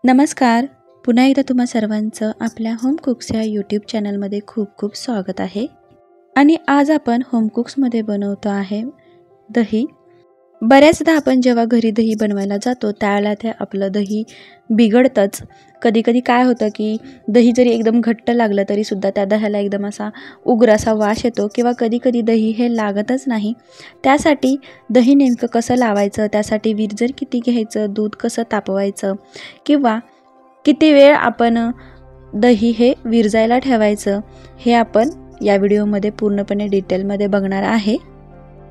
नमस्कार. पुन्हा एकदा तुम्हा सर्वांचं आपल्या होम कुक्स या यूट्यूब चॅनलमध्ये खूप खूप स्वागत आहे. आणि आज आपण होम कुक्समध्ये बनवतो आहे दही. बऱ्याचदा आपण जेव्हा घरी दही बनवायला जातो त्यावेळेला ते आपलं दही बिघडतंच. कधी कधी काय होतं की दही जरी एकदम घट्ट लागलं तरी सुद्धा त्या दह्याला एकदम असा उग्र असा वास येतो किंवा कधी कधी दही हे लागतच नाही. त्यासाठी दही नेमकं कसं लावायचं, त्यासाठी विरजण किती घ्यायचं, दूध कसं तापवायचं किंवा किती वेळ आपण दही हे विरजायला ठेवायचं हे आपण या व्हिडिओमध्ये पूर्णपणे डिटेलमध्ये बघणार आहे.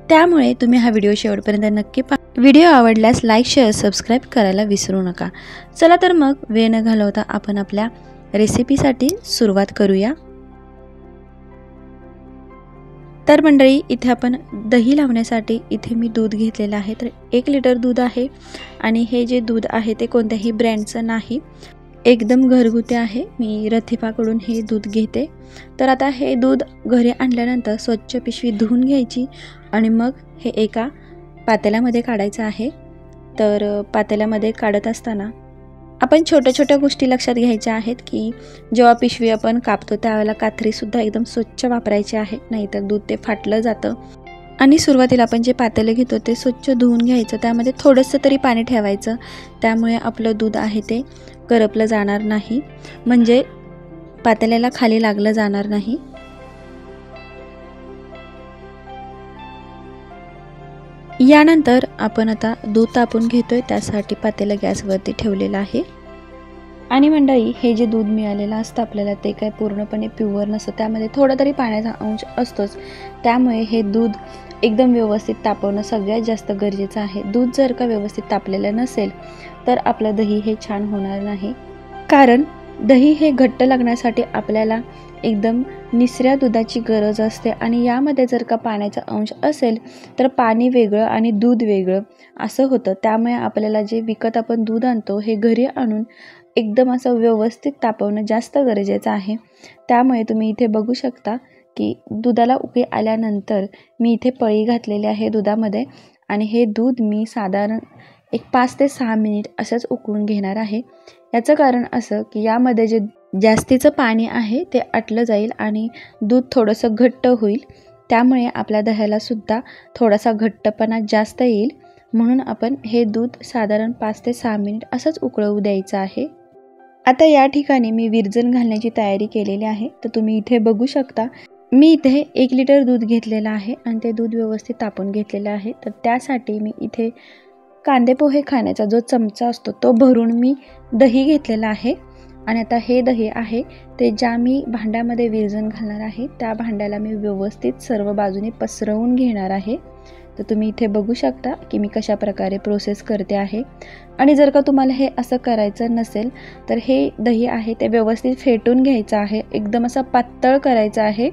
त्यामुळे तुम्ही हा व्हिडिओ शेवटपर्यंत नक्की पहा. व्हिडिओ आवडल्यास लाईक, शेअर, सबस्क्राईब करायला विसरू नका. चला तर मग वेळ न घालवता आपण आपल्या रेसिपीसाठी सुरुवात करूया. तर मंडळी, इथे आपण दही लावण्यासाठी इथे मी दूध घेतलेलं आहे. तर 1 लिटर दूध आहे आणि हे जे दूध आहे ते कोणत्याही ब्रँडचं नाही, एकदम घरगुती आहे. मी रथिफाकडून हे दूध घेते. तर आता हे दूध घरी आणल्यानंतर स्वच्छ पिशवी धुवून घ्यायची आणि मग हे एका पातेल्यामध्ये काढायचं आहे. तर पातेल्यामध्ये काढत असताना आपण छोट्या छोट्या गोष्टी लक्षात घ्यायच्या आहेत की जेव्हा पिशवी आपण कापतो त्यावेळेला कात्रीसुद्धा एकदम स्वच्छ वापरायची आहे, नाहीतर दूध ते फाटलं जातं. आणि सुरुवातीला आपण जे पातेलं घेतो ते स्वच्छ धुवून घ्यायचं, त्यामध्ये थोडंसं तरी पाणी ठेवायचं. त्यामुळे आपलं दूध आहे ते करपलं जाणार नाही, म्हणजे पातेल्याला खाली लागलं जाणार नाही. यानंतर आपण आता दूध तापून घेतोय, त्यासाठी पातेलं गॅसवरती ठेवलेलं आहे. आणि मंडळी, हे जे दूध मिळालेलं असतं आपल्याला ते काय पूर्णपणे प्युअर नसतं, त्यामध्ये थोडा तरी पाण्याचा अंश असतोच. त्यामुळे हे दूध एकदम व्यवस्थित तापवणं सगळ्यात जास्त गरजेचं आहे. दूध जर का व्यवस्थित तापलेलं नसेल तर आपलं दही हे छान होणार नाही. कारण दही हे घट्ट लागण्यासाठी आपल्याला एकदम निसऱ्या दुधाची गरज असते आणि यामध्ये जर का पाण्याचा अंश असेल तर पाणी वेगळं आणि दूध वेगळं असं होतं. त्यामुळे आपल्याला जे विकत आपण दूध आणतो हे घरी आणून एकदम असं व्यवस्थित तापवणं जास्त गरजेचं आहे. त्यामुळे तुम्ही इथे बघू शकता की दुधाला उकळी आल्यानंतर मी इथे पळी घातलेली आहे दुधामध्ये आणि हे दूध मी साधारण 5 ते 6 मिनिट असंच उकळून घेणार आहे. याचं कारण असं की यामध्ये जे जास्तीचं पाणी आहे ते आटलं जाईल आणि दूध थोडंसं घट्ट होईल. त्यामुळे आपल्या दह्याला सुद्धा थोडासा घट्टपणा जास्त येईल. म्हणून आपण हे दूध साधारण 5 ते 6 मिनिट असंच उकळवू द्यायचं आहे. आता या ठिकाणी मी विरजण घालण्याची तयारी केलेली आहे. तर तुम्ही इथे बघू शकता मी इथे 1 लिटर दूध घेतलेलं आहे आणि ते दूध व्यवस्थित तापून घेतलेलं आहे. तर त्यासाठी मी इथे कांदे पोहे खाण्याचा जो चमचा असतो तो भरून मी दही घेतलेला आहे. आणि आता हे दही आहे ते ज्या मी भांड्यामध्ये विरजण घालणार आहे त्या भांड्याला मी व्यवस्थित सर्व बाजूने पसरवून घेणार आहे. तर तुम्ही इथे बघू शकता की मी कशा प्रकारे प्रोसेस करते आहे. आणि जर का तुम्हाला हे असं करायचं नसेल तर हे दही आहे ते व्यवस्थित फेटून घ्यायचं आहे, एकदम असं पातळ करायचं आहे.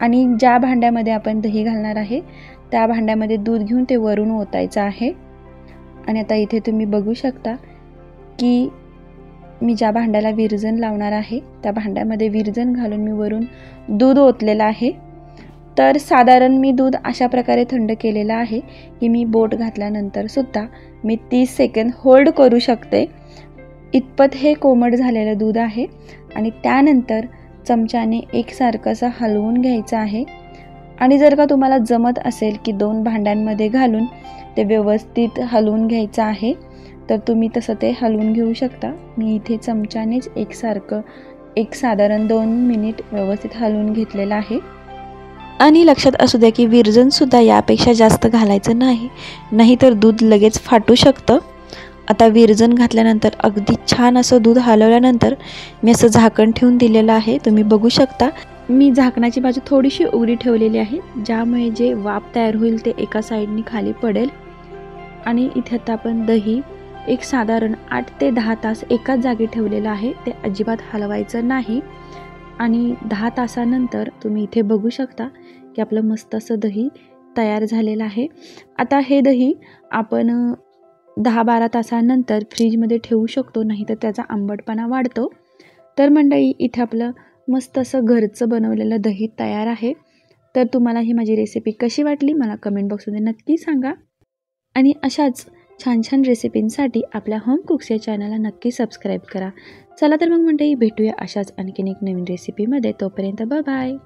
आणि ज्या भांड्यामध्ये आपण दही घालणार आहे त्या भांड्यामध्ये दूध घेऊन ते वरून ओतायचं आहे. आणि आता इथे तुम्ही बघू शकता की मी ज्या भांड्याला विरजण लावणार आहे त्या भांड्यामध्ये विरजण घालून मी वरून दूध ओतलेलं आहे. तर साधारण मी दूध अशा प्रकारे थंड केलेलं आहे की मी बोट घातल्यानंतर सुद्धा मी 30 सेकंद होल्ड करू शकते. इतपत हे कोमट झालेलं दूध आहे. आणि त्यानंतर चमच्याने एकसारखं असं हलवून घ्यायचं आहे. आणि जर का तुम्हाला जमत असेल की 2 भांड्यांमध्ये घालून ते व्यवस्थित हलवून घ्यायचं आहे तर तुम्ही तसं ते हलवून घेऊ शकता. मी इथे चमच्यानेच एकसारखं साधारण 2 मिनिट व्यवस्थित हलवून घेतलेलं आहे. आणि लक्षात असू द्या की विरजणसुद्धा यापेक्षा जास्त घालायचं नाही, नाहीतर दूध लगेच फाटू शकतं. आता विरजण घातल्यानंतर अगदी छान असं दूध हलवल्यानंतर मी असं झाकण ठेवून दिलेलं आहे. तुम्ही बघू शकता मी झाकणाची बाजू थोडीशी उघडी ठेवलेली आहे, ज्यामुळे जे वाफ तयार होईल ते एका साईडनी खाली पडेल. आणि इथे आता आपण दही एक साधारण 8 ते 10 तास एकाच जागी ठेवलेलं आहे, ते अजिबात हलवायचं नाही. आणि 10 तासानंतर तुम्ही इथे बघू शकता की आपलं मस्त असं दही तयार झालेलं आहे. आता हे दही आपण 10-12 तासानंतर फ्रीजमध्ये ठेवू शकतो, नाही तर त्याचा आंबटपणा वाढतो. तर मंडळी, इथे आपलं मस्त असं घरचं बनवलेलं दही तयार आहे. तर तुम्हाला ही माझी रेसिपी कशी वाटली मला कमेंट बॉक्समध्ये नक्की सांगा. आणि अशाच छान छान रेसिपींसाठी आपल्या होम कुक्स या चॅनलला नक्की सबस्क्राईब करा. चला तर मग मंडळी, भेटूया अशाच आणखीन एक नवीन रेसिपीमध्ये. तोपर्यंत बाय.